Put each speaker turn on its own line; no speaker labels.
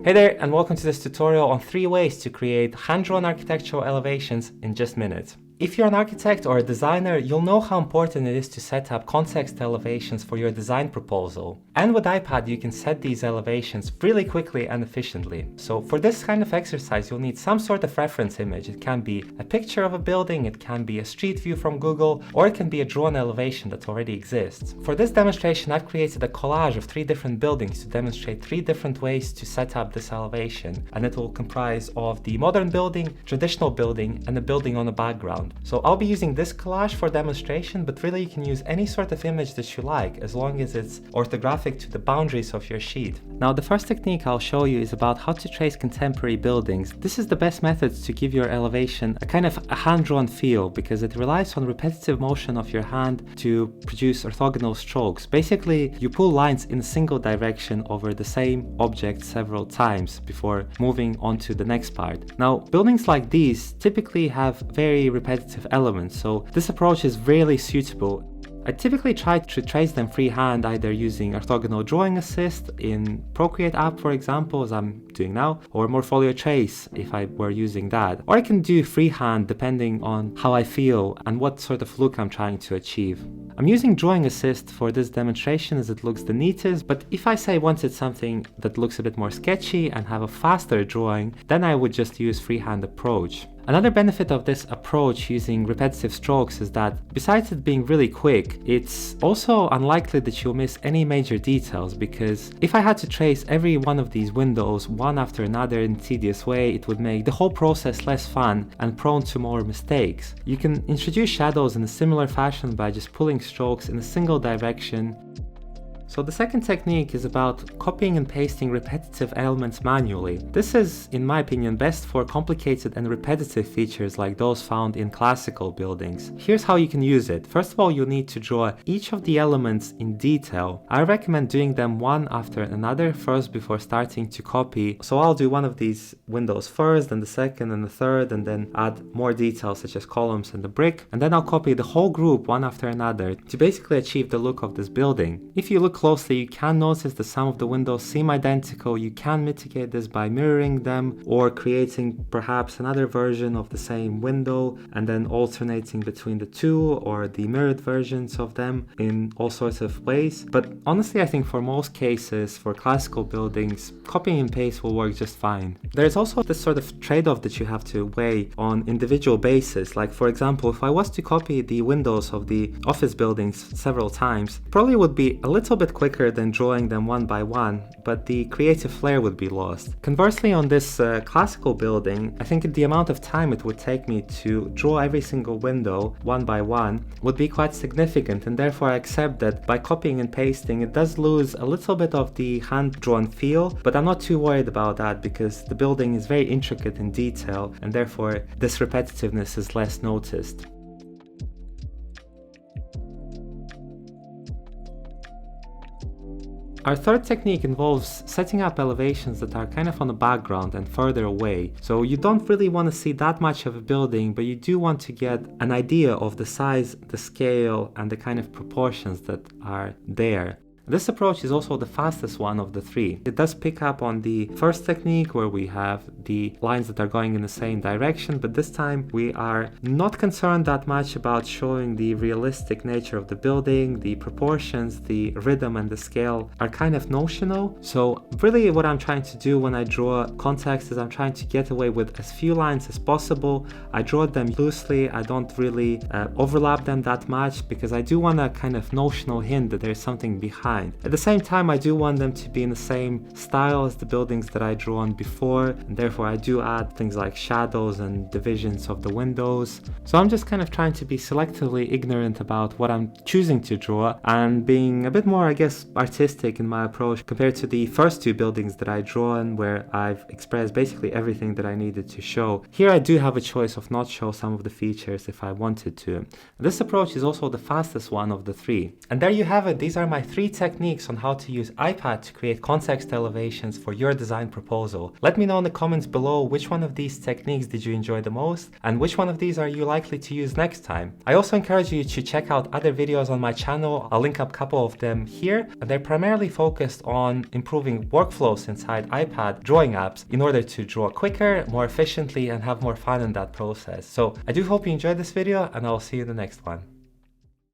Hey there, and welcome to this tutorial on 3 ways to create hand-drawn architectural elevations in just minutes. If you're an architect or a designer, you'll know how important it is to set up context elevations for your design proposal. And with iPad, you can set these elevations really quickly and efficiently. So for this kind of exercise, you'll need some sort of reference image. It can be a picture of a building, it can be a street view from Google, or it can be a drawn elevation that already exists. For this demonstration, I've created a collage of 3 different buildings to demonstrate 3 different ways to set up this elevation. And it will comprise of the modern building, traditional building, and a building on the background. So I'll be using this collage for demonstration, but really you can use any sort of image that you like, as long as it's orthographic to the boundaries of your sheet. Now, the first technique I'll show you is about how to trace contemporary buildings. This is the best method to give your elevation a kind of a hand-drawn feel, because it relies on repetitive motion of your hand to produce orthogonal strokes. Basically, you pull lines in a single direction over the same object several times before moving on to the next part. Now, buildings like these typically have very repetitive elements, so this approach is really suitable. I typically try to trace them freehand, either using orthogonal drawing assist in Procreate app, for example, as I'm doing now, or Morpholio Trace if I were using that. Or I can do freehand depending on how I feel and what sort of look I'm trying to achieve. I'm using drawing assist for this demonstration as it looks the neatest, but if I say I wanted something that looks a bit more sketchy and have a faster drawing, then I would just use freehand approach. Another benefit of this approach using repetitive strokes is that besides it being really quick, it's also unlikely that you'll miss any major details, because if I had to trace every one of these windows one after another in a tedious way, it would make the whole process less fun and prone to more mistakes. You can introduce shadows in a similar fashion by just pulling strokes in a single direction. So the second technique is about copying and pasting repetitive elements manually. This is, in my opinion, best for complicated and repetitive features like those found in classical buildings. Here's how you can use it. First of all, you'll need to draw each of the elements in detail. I recommend doing them one after another first before starting to copy. So I'll do one of these windows first, then the second and the third, and then add more details such as columns and the brick. And then I'll copy the whole group one after another to basically achieve the look of this building. If you look closely, you can notice that some of the windows seem identical. You can mitigate this by mirroring them or creating perhaps another version of the same window and then alternating between the two or the mirrored versions of them in all sorts of ways. But honestly, I think for most cases, for classical buildings, copying and paste will work just fine. There's also this sort of trade-off that you have to weigh on individual basis. Like, for example, if I was to copy the windows of the office buildings several times, probably would be a little bit quicker than drawing them one by one, but the creative flair would be lost. Conversely, on this classical building, I think the amount of time it would take me to draw every single window one by one would be quite significant, and therefore I accept that by copying and pasting it does lose a little bit of the hand-drawn feel, but I'm not too worried about that because the building is very intricate in detail, and therefore this repetitiveness is less noticed. Our third technique involves setting up elevations that are kind of on the background and further away. So you don't really want to see that much of a building, but you do want to get an idea of the size, the scale, and the kind of proportions that are there. This approach is also the fastest one of the 3. It does pick up on the first technique where we have the lines that are going in the same direction, but this time we are not concerned that much about showing the realistic nature of the building. The proportions, the rhythm, and the scale are kind of notional. So really what I'm trying to do when I draw context is I'm trying to get away with as few lines as possible. I draw them loosely. I don't really overlap them that much because I do want a kind of notional hint that there's something behind. At the same time, I do want them to be in the same style as the buildings that I drew on before, and therefore I do add things like shadows and divisions of the windows. So I'm just kind of trying to be selectively ignorant about what I'm choosing to draw and being a bit more, I guess, artistic in my approach compared to the first 2 buildings that I drawn where I've expressed basically everything that I needed to show. Here I do have a choice of not show some of the features if I wanted to. This approach is also the fastest one of the 3. And there you have it. These are my 3 techniques techniques on how to use iPad to create context elevations for your design proposal. Let me know in the comments below which one of these techniques did you enjoy the most and which one of these are you likely to use next time. I also encourage you to check out other videos on my channel. I'll link up a couple of them here, and they're primarily focused on improving workflows inside iPad drawing apps in order to draw quicker, more efficiently, and have more fun in that process. So I do hope you enjoyed this video, and I'll see you in the next one.